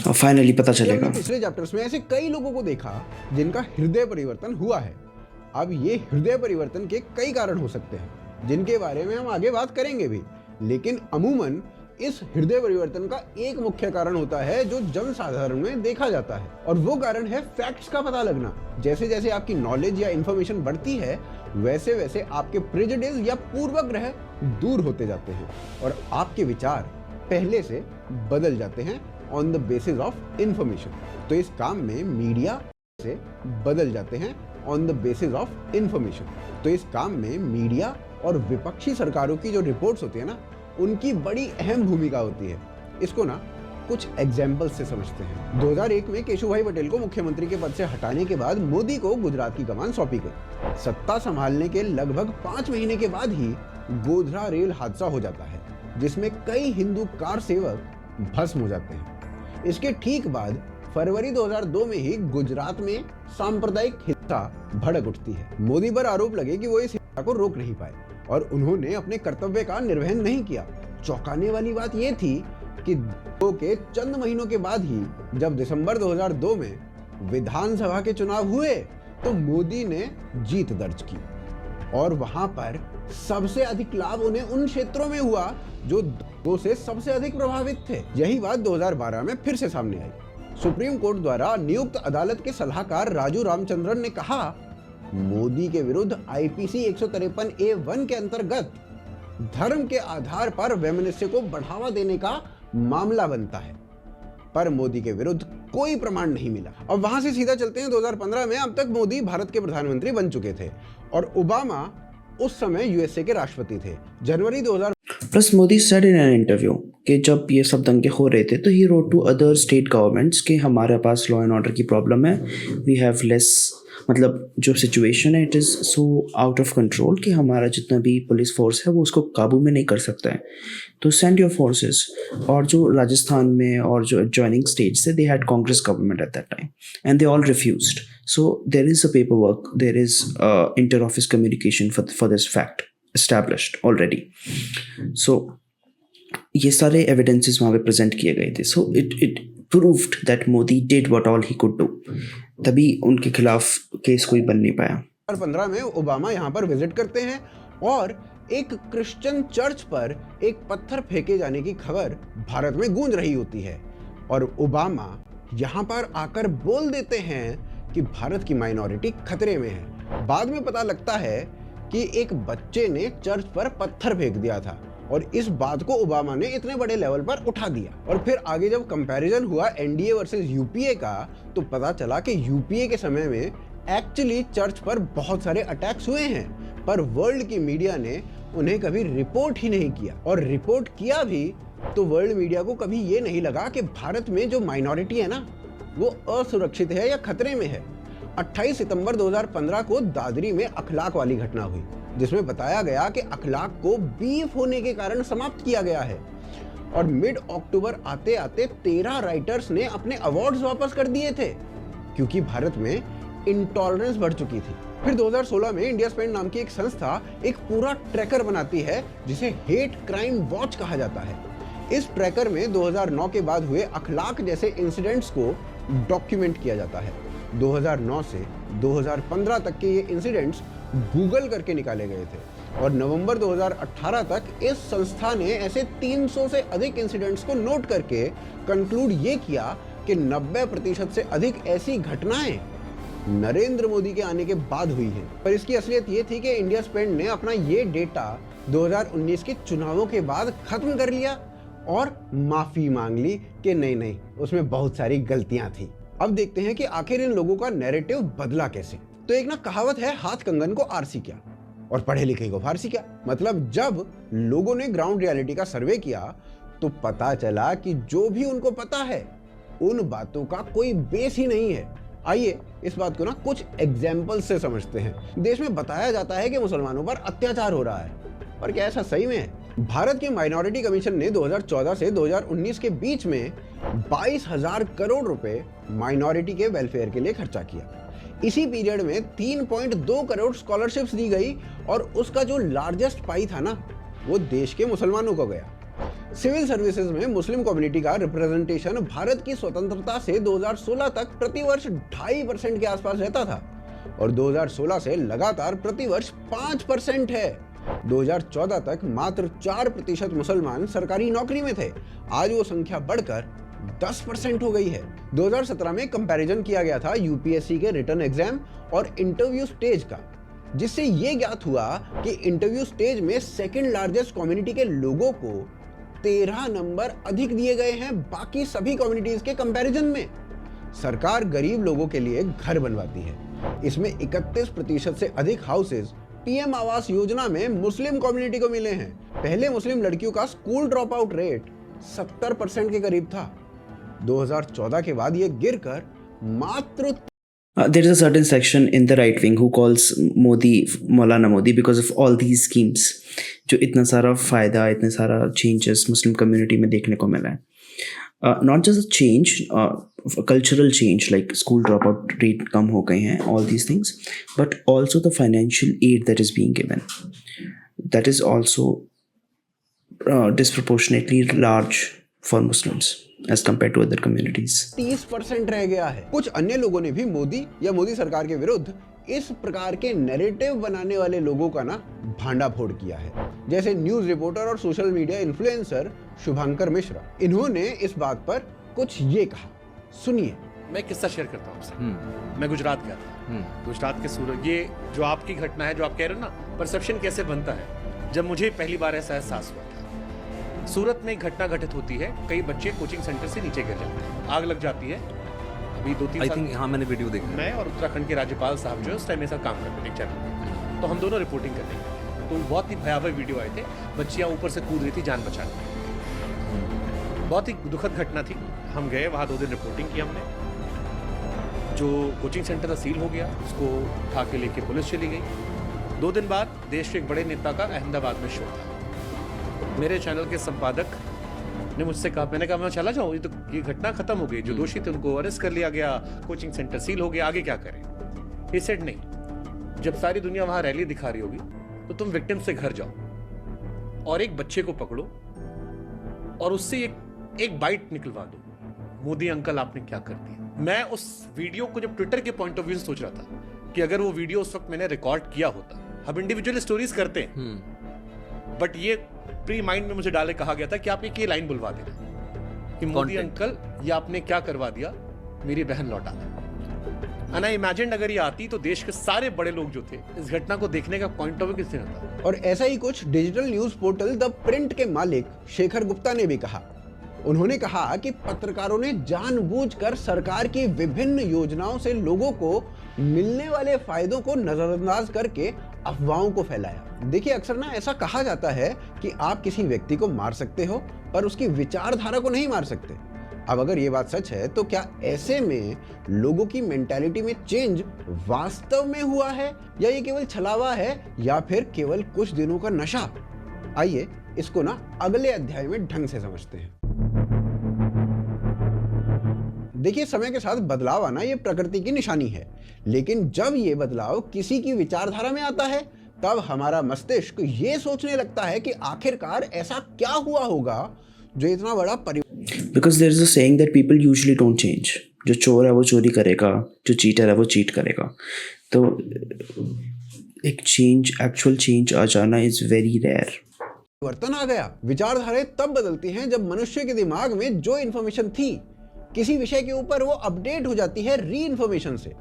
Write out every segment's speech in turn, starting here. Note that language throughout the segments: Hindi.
और फाइनली पता चलेगा। पिछले चैप्टर्स में ऐसे कई लोगों को देखा जिनका हृदय परिवर्तन हुआ है। अब ये हृदय परिवर्तन के कई कारण हो सकते हैं जिनके बारे में हम आगे बात करेंगे भी, लेकिन अमूमन इस हृदय परिवर्तन का एक मुख्य कारण होता है जो जनसाधारण में देखा जाता है, और वो कारण है फैक्ट्स का पता लगना। जैसे जैसे आपकी नॉलेज या इंफॉर्मेशन बढ़ती है वैसे वैसे आपके प्रेजुडिस या पूर्वग्रह दूर होते जाते हैं और आपके विचार पहले से बदल जाते हैं on the basis of information. तो इस काम में मीडिया से बदल जाते हैं on the basis of information. तो इस काम में मीडिया और विपक्षी सरकारों की जो रिपोर्ट्स होती है ना, उनकी बड़ी अहम भूमिका होती है। इसको ना कुछ एग्जाम्पल्स से समझते हैं। 2001 में केशुभाई पटेल को मुख्यमंत्री के पद से हटाने के बाद मोदी को गुजरात की कमान सौंपी गई। सत्ता संभालने के लगभग 5 महीने के बाद ही गोधरा रेल हादसा हो जाता है जिसमें कई हिंदू कार सेवक भस्म हो जाते हैं। इसके ठीक बाद फरवरी 2002 में ही गुजरात में सांप्रदायिक हिंसा भड़क उठती है। मोदी पर आरोप लगे कि वो इस हिंसा को रोक नहीं पाए और उन्होंने अपने कर्तव्य का निर्वहन नहीं किया। चौंकाने वाली बात यह थी कि के चंद महीनों के बाद ही जब दिसंबर 2002 में विधानसभा के चुनाव हुए तो मोदी ने जीत दर्ज की और वहां पर सबसे अधिक लाभ उन्हें उन क्षेत्रों में हुआ जो दो से सबसे अधिक प्रभावित थे। यही बात 2012 में फिर से सामने आई। सुप्रीम कोर्ट द्वारा नियुक्त अदालत के सलाहकार राजू रामचंद्रन ने कहा, मोदी के विरुद्ध आईपीसी 153A1 के अंतर्गत धर्म के आधार पर वैमनस्य को बढ़ावा देने का मामला बनता है, पर मोदी के विरुद्ध कोई प्रमाण नहीं मिला। अब वहां से सीधा चलते हैं 2015 में। अब तक मोदी भारत के प्रधानमंत्री बन चुके थे और ओबामा उस समय यूएसए के राष्ट्रपति थे। जनवरी 2000 plus Modi said in an interview कि जब ये सब दंगे हो रहे थे तो he wrote to other state governments कि हमारे पास लॉ एंड ऑर्डर की प्रॉब्लम है, वी हैव लेस, मतलब जो सिचुएशन है it is so out of control कि हमारा जितना भी पुलिस फोर्स है वो उसको काबू में नहीं कर सकता है, तो सेंड योर फोर्सेस। और जो राजस्थान में और जो एडजॉइनिंग स्टेट्स थे, they had Congress government at that time and they all refused. So there is a paper work, there is inter office communication for this fact established already. So ये सारे एविडेंसेस वहाँ पे प्रेजेंट किए गए थे। So it proved that Modi did what all he could do, तभी उनके खिलाफ केस कोई बन नहीं पाया। 2015 में ओबामा यहाँ पर विजिट करते हैं और एक क्रिश्चियन चर्च पर एक पत्थर फेंके जाने की खबर भारत में गूंज रही होती है और ओबामा यहाँ पर आकर बोल देते हैं कि भारत की माइनॉरिटी खतरे में है। बाद में पता लगता है कि एक बच्चे ने चर्च पर पत्थर फेंक दिया था और इस बात को ओबामा ने इतने बड़े लेवल पर उठा दिया। और फिर आगे जब कंपैरिजन हुआ एनडीए वर्सेस यूपीए का, तो पता चला कि यूपीए के समय में एक्चुअली चर्च पर बहुत सारे अटैक्स हुए हैं, पर वर्ल्ड की मीडिया ने उन्हें कभी रिपोर्ट ही नहीं किया, और रिपोर्ट किया भी तो वर्ल्ड मीडिया को कभी ये नहीं लगा कि भारत में जो माइनॉरिटी है ना वो असुरक्षित है या खतरे में है। 28 सितंबर 2015 को दादरी में अखलाक वाली घटना हुई जिसमें बताया गया कि अखलाक को बीफ होने के कारण समाप्त किया गया है, और मिड अक्टूबर आते आते 13 राइटर्स ने अपने अवार्ड्स वापस कर दिए थे क्योंकि भारत में इंटॉलरेंस बढ़ चुकी थी। फिर 2016 में इंडिया स्पेंड नाम की एक संस्था एक पूरा ट्रैकर बनाती है जिसे हेट क्राइम वॉच कहा जाता है। इस ट्रैकर में 2009 के बाद हुए अखलाक जैसे इंसिडेंट्स को डॉक्यूमेंट किया जाता है। 2009 से 2015 तक के ये इंसिडेंट्स गूगल करके निकाले गए थे और नवंबर 2018 तक इस संस्था ने ऐसे 300 से अधिक इंसिडेंट्स को नोट करके कंक्लूड ये किया कि 90% से अधिक ऐसी घटनाएं नरेंद्र मोदी के आने के बाद हुई हैं। पर इसकी असलियत ये थी कि इंडिया स्पेंड ने अपना ये डेटा 2019 के चुनावों के बाद खत्म कर लिया और माफी मांग ली कि नहीं उसमें बहुत सारी गलतियां थी। अब देखते हैं कि आखिर इन लोगों का नैरेटिव बदला कैसे। तो एक ना कहावत है, हाथ कंगन को आरसी क्या और पढ़े लिखे को फारसी क्या। मतलब जब लोगों ने ग्राउंड रियलिटी का सर्वे किया तो पता चला कि जो भी उनको पता है उन बातों का कोई बेस ही नहीं है। आइए इस बात को ना कुछ एग्जाम्पल से समझते हैं। देश में बताया जाता है कि मुसलमानों पर अत्याचार हो रहा है, पर क्या ऐसा सही में है? भारत के माइनॉरिटी कमीशन ने 2014 से 2019 के बीच में 22,000 करोड़ रुपए माइनॉरिटी के वेलफेयर के लिए खर्चा किया। इसी पीरियड में 3.2 करोड़ स्कॉलरशिप्स दी गई और उसका जो लार्जेस्ट पाई था ना वो देश के मुसलमानों को गया। सिविल सर्विसेज में मुस्लिम कम्युनिटी का रिप्रेजेंटेशन भारत की स्वतंत्रता से 2016 तक प्रतिवर्ष 2.5% के आसपास रहता था और 2016 से लगातार प्रतिवर्ष 5% है। 2014 तक मात्र 4% मुसलमान सरकारी नौकरी में थे। आज वो संख्या बढ़कर 10% हो गई है। 2017 में कंपैरिजन किया गया था यूपीएससी के रिटन एग्जाम और इंटरव्यू स्टेज का, जिससे ये ज्ञात हुआ कि इंटरव्यू स्टेज में सेकंड लार्जेस्ट कम्युनिटी के लोगों को 13 नंबर अधिक दिए गए हैं बाकी सभी कम्युनिटीज के कंपैरिजन में। सरकार गरीब लोगों के लिए घर बनवाती है। इसमें 31% से अधिक हाउसेज पीएम आवास योजना में मुस्लिम कम्युनिटी को मिले हैं। पहले मुस्लिम लड़कियों का स्कूल ड्रॉप आउट रेट 70% के करीब था। 2014 के बाद ये गिरकर मात्र There is a certain section in the right wing who calls Modi Maulana Modi because of all these schemes जो इतना सारा फ़ायदा, इतने सारा changes मुस्लिम कम्युनिटी में देखने को मिला है. Not just a change, a cultural change like school dropout rate कम हो गए हैं, all these things, but also the financial aid that is being given. That is also disproportionately large for Muslims as compared to other communities. 30% रह गया है। कुछ अन्य लोगों ने भी मोदी या मोदी सरकार के विरुद्ध इस प्रकार के नैरेटिव बनाने वाले लोगों का ना भांडाफोड़ किया है, जैसे न्यूज रिपोर्टर और सोशल मीडिया इन्फ्लुएंसर शुभंकर मिश्रा। इन्होंने इस बात पर कुछ ये कहा, सुनिए। मैं किस्सा शेयर करता हूँ आपसे। मैं गुजरात गया था। गुजरात के सूरत, ये जो आपकी घटना है, जो आप कह रहे हो ना, परसेप्शन कैसे बनता है। जब मुझे पहली बार ऐसा एहसास हुआ था, सूरत में एक घटना घटित होती है, कई बच्चे कोचिंग सेंटर से नीचे गिर जाते हैं, आग लग जाती है। अभी 2-3 साल हाँ, मैंने वीडियो देखा। मैं और उत्तराखंड के राज्यपाल साहब जो है उस टाइम मेरे साथ काम करते थे चैनल, तो हम दोनों रिपोर्टिंग करने गए। तो बहुत ही भयावह वीडियो आए थे, बच्चियाँ ऊपर से कूद रही थी जान बचाने। बहुत ही दुखद घटना थी। हम गए वहाँ, 2 दिन रिपोर्टिंग की हमने। जो कोचिंग सेंटर था सील हो गया, उसको उठा के लेके पुलिस चली गई। 2 दिन बाद देश के एक बड़े नेता का अहमदाबाद में शो था। मेरे चैनल के संपादक ने मुझसे कहा, मैंने कहा मैं चला जाऊँ, ये घटना खत्म हो गई, जो दोषी थे उनको अरेस्ट कर लिया गया, कोचिंग सेंटर सील हो गया, आगे क्या करें। ये सेड नहीं, जब सारी दुनिया वहाँ रैली दिखा रही होगी तो तुम विक्टिम से घर जाओ और एक बच्चे को पकड़ो और उससे एक बाइट निकलवा दो, मोदी अंकल आपने क्या कर दिया। मैं उस वीडियो को जब ट्विटर के पॉइंट ऑफ व्यू से सोच रहा था कि अगर वो वीडियो उस वक्त मैंने रिकॉर्ड किया होता, हम इंडिविजुअल स्टोरीज करते हैं, बट ये प्री माइंड में मुझे डाले कहा गया था कि आप एक ये लाइन बुलवा देना कि मोदी अंकल ये आपने क्या करवा दिया, मेरी बहन लौटा दे। एंड आई इमेजिन अगर ये आती तो देश के सारे बड़े लोग जो थे इस घटना को देखने का पॉइंट ऑफ व्यू किससे होता। और ऐसा ही कुछ digital news portal the print के मालिक शेखर गुप्ता ने भी कहा। उन्होंने कहा कि पत्रकारों ने जानबूझकर सरकार की विभिन्न योजनाओं से लोगों को मिलने वाले फायदों को नजरअंदाज करके अफवाहों को फैलाया। देखिए, अक्सर ना ऐसा कहा जाता है कि आप किसी व्यक्ति को मार सकते हो पर उसकी विचारधारा को नहीं मार सकते। अब अगर ये बात सच है तो क्या ऐसे में लोगों की मेंटालिटी में चेंज वास्तव में हुआ है या ये केवल छलावा है या फिर केवल कुछ दिनों का नशा? आइए इसको ना अगले अध्याय में ढंग से समझते हैं। देखिए, समय के साथ बदलाव आना ये प्रकृति की निशानी है, लेकिन जब ये बदलाव किसी की विचारधारा में आता है तब हमारा मस्तिष्क ये सोचने लगता है कि आखिरकार ऐसा क्या हुआ होगा जो इतना बड़ा Because there is a saying that people usually don't change. जो चोर है वो चोरी करेगा, जो चीटर है वो चीट करेगा। तो एक चेंज, एक्चुअल चेंज आ जाना इज वेरी रेयर। परिवर्तन आ गया। विचारधाराएं तब बदलती हैं जब मनुष्य के दिमाग में जो इन्फॉर्मेशन थी किसी विषय के ऊपर वो अपडेट हो जाती है री इन्फॉर्मेशन से।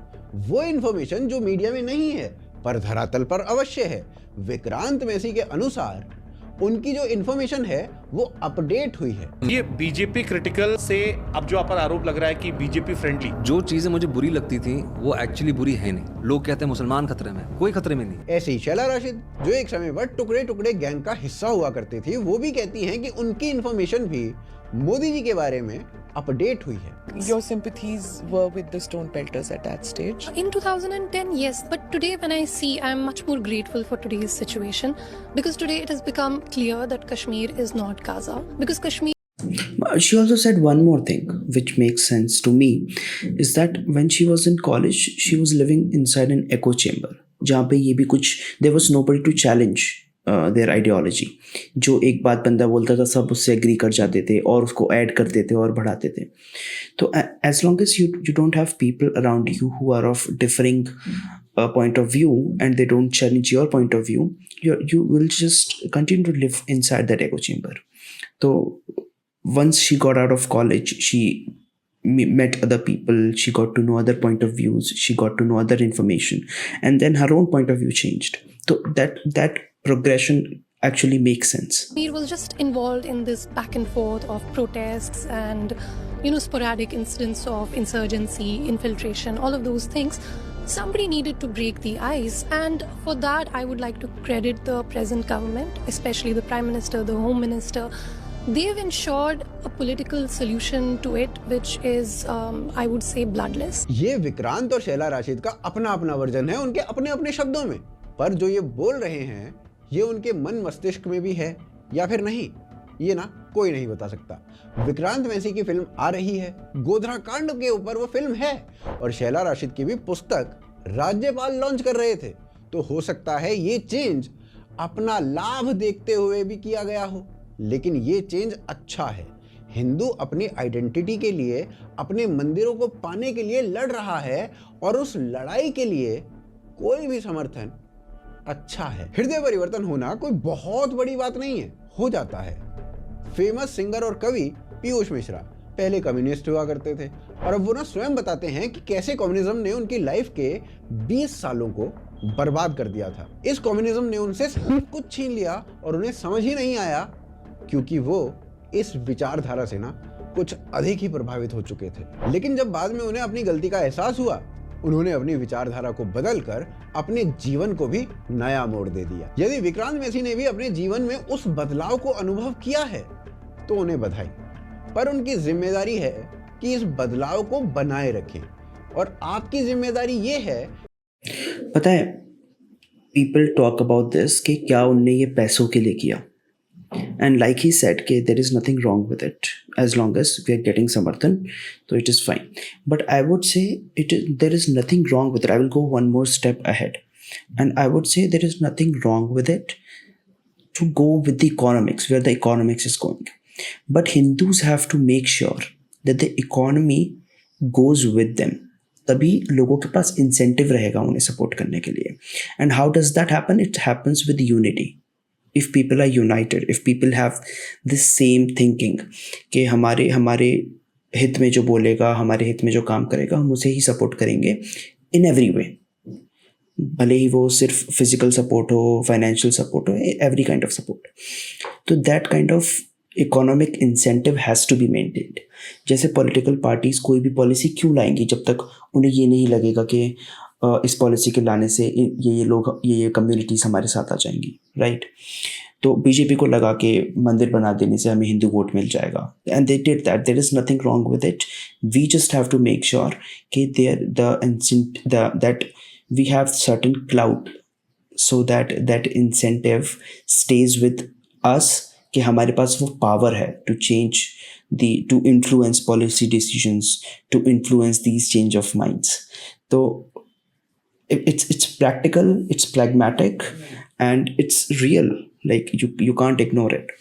वो इन्फॉर्मेशन जो मीडिया में नहीं है पर धरातल पर अवश्य है। विक्रांत मैसी के अनुसार उनकी जो इन्फॉर्मेशन है वो अपडेट हुई है। ये बीजेपी क्रिटिकल से अब जो आप पर आरोप लग रहा है कि बीजेपी फ्रेंडली, जो चीजें मुझे बुरी लगती थी वो एक्चुअली बुरी है नहीं। लोग कहते हैं मुसलमान खतरे में, कोई खतरे में नहीं। ऐसे ही शैला राशिद, जो एक समय पर टुकड़े टुकड़े गैंग का हिस्सा हुआ करती थी, वो भी कहती हैं कि उनकी इन्फॉर्मेशन भी मोदी जी के बारे में अपडेट हुई है। Your sympathies were with the stone pelters at that stage? In 2010, yes. But today when I see, I'm much more grateful for today's situation because today it has become clear that Kashmir is not Gaza. Because Kashmir... She also said one more thing which makes sense to me is that when she was in college, she was living inside an echo chamber. जहाँ पे ये भी कुछ, there was nobody to challenge there ideology. जो एक बात बंदा बोलता था सब उससे एग्री कर जाते थे और उसको ऐड करते थे और बढ़ाते थे। तो as long as you don't have people around you who are of differing point of view and they don't challenge your point of view, you will just continue to live inside that echo chamber. So once she got out of college, she met other people, she got to know other point of views, she got to know other information, and then her own point of view changed. So that progression actually makes sense. Kashmir was just involved in this back and forth of protests and, sporadic incidents of insurgency, infiltration, all of those things. Somebody needed to break the ice, and for that I would like to credit the present government, especially the Prime Minister, the Home Minister. They've ensured a political solution to it, which is, I would say, bloodless. ये विक्रांत और शैला राशिद का अपना अपना वर्जन है उनके अपने अपने शब्दों में, पर जो ये बोल रहे हैं ये उनके मन मस्तिष्क में भी है या फिर नहीं, ये ना कोई नहीं बता सकता। विक्रांत मैसी की फिल्म आ रही है, गोधरा कांड के ऊपर वो फिल्म है, और शैला राशिद की भी पुस्तक राज्यपाल लॉन्च कर रहे थे। तो हो सकता है ये चेंज अपना लाभ देखते हुए भी किया गया हो, लेकिन ये चेंज अच्छा है। हिंदू अपनी आइडेंटिटी के लिए, अपने मंदिरों को पाने के लिए लड़ रहा है, और उस लड़ाई के लिए कोई भी समर्थन अच्छा है। हृदय परिवर्तन होना कोई बहुत बड़ी बात नहीं है, हो जाता है। फेमस सिंगर और कवि पीयूष मिश्रा पहले कम्युनिस्ट हुआ करते थे, और अब वो ना स्वयं बताते हैं कि कैसे कम्युनिज्म ने उनकी लाइफ के 20 सालों को बर्बाद कर दिया था। इस कम्युनिज्म ने उनसे सब कुछ छीन लिया और उन्हें समझ ही नहीं आया, क्योंकि वो इस विचारधारा से ना कुछ अधिक ही प्रभावित हो चुके थे। लेकिन जब बाद में उन्हें अपनी गलती का एहसास हुआ, उन्होंने अपनी विचारधारा को बदलकर अपने जीवन को भी नया मोड़ दे दिया। यदि विक्रांत मैसी ने भी अपने जीवन में उस बदलाव को अनुभव किया है तो उन्हें बधाई, पर उनकी जिम्मेदारी है कि इस बदलाव को बनाए रखें, और आपकी जिम्मेदारी ये है। पता है, पीपल टॉक अबाउट दिस कि क्या उनने ये पैसों के लिए किया, and like he said कि there is nothing wrong with it as long as we are getting samarthan, so it is fine. But I would say there is nothing wrong with it. I will go one more step ahead, and I would say there is nothing wrong with it to go with the economics, where the economics is going. But Hindus have to make sure that the economy goes with them. तभी लोगों के पास इंसेंटिव रहेगा उन्हें सपोर्ट करने के लिए। And how does that happen? It happens with unity. If people are united, if people have this same thinking कि हमारे हित में जो बोलेगा, हमारे हित में जो काम करेगा, हम उसे ही सपोर्ट करेंगे in every way. भले ही वो सिर्फ फिजिकल सपोर्ट हो, फाइनेंशियल सपोर्ट हो, एवरी काइंड ऑफ सपोर्ट। तो that kind of economic incentive has to be maintained. जैसे पॉलिटिकल पार्टीज़ कोई भी पॉलिसी क्यों लाएंगी जब तक उन्हें ये नहीं लगेगा कि इस पॉलिसी के लाने से ये लोग, ये कम्युनिटीज़ हमारे साथ आ जाएंगी, राइट? तो बीजेपी को लगा कि मंदिर बना देने से हमें हिंदू वोट मिल जाएगा, and they did that. There is nothing wrong with it. We just have to make sure कि that we have certain clout so that incentive stays with us कि हमारे पास वो power है to change to influence policy decisions, to influence these change of minds. तो it's practical, it's pragmatic, and it's real. Like you can't ignore it.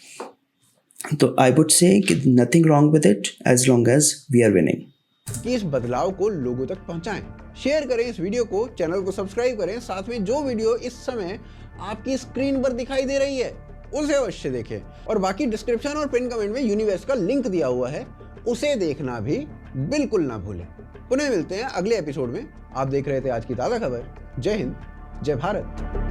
तो I would say कि nothing wrong with it as long as we are winning. कि इस बदलाव को लोगों तक पहुंचाएं। शेयर करें इस वीडियो को, चैनल को सब्सक्राइब करें, साथ में जो वीडियो इस समय आपकी स्क्रीन पर दिखाई दे रही है उसे अवश्य देखें, और बाकी डिस्क्रिप्शन और पिन कमेंट में यूनिवर्स का लिंक दिया हुआ है, उसे देखना भी बिल्कुल ना भूलें। पुनः मिलते हैं अगले एपिसोड में। आप देख रहे थे आज की ताज़ा खबर। जय हिंद, जय भारत।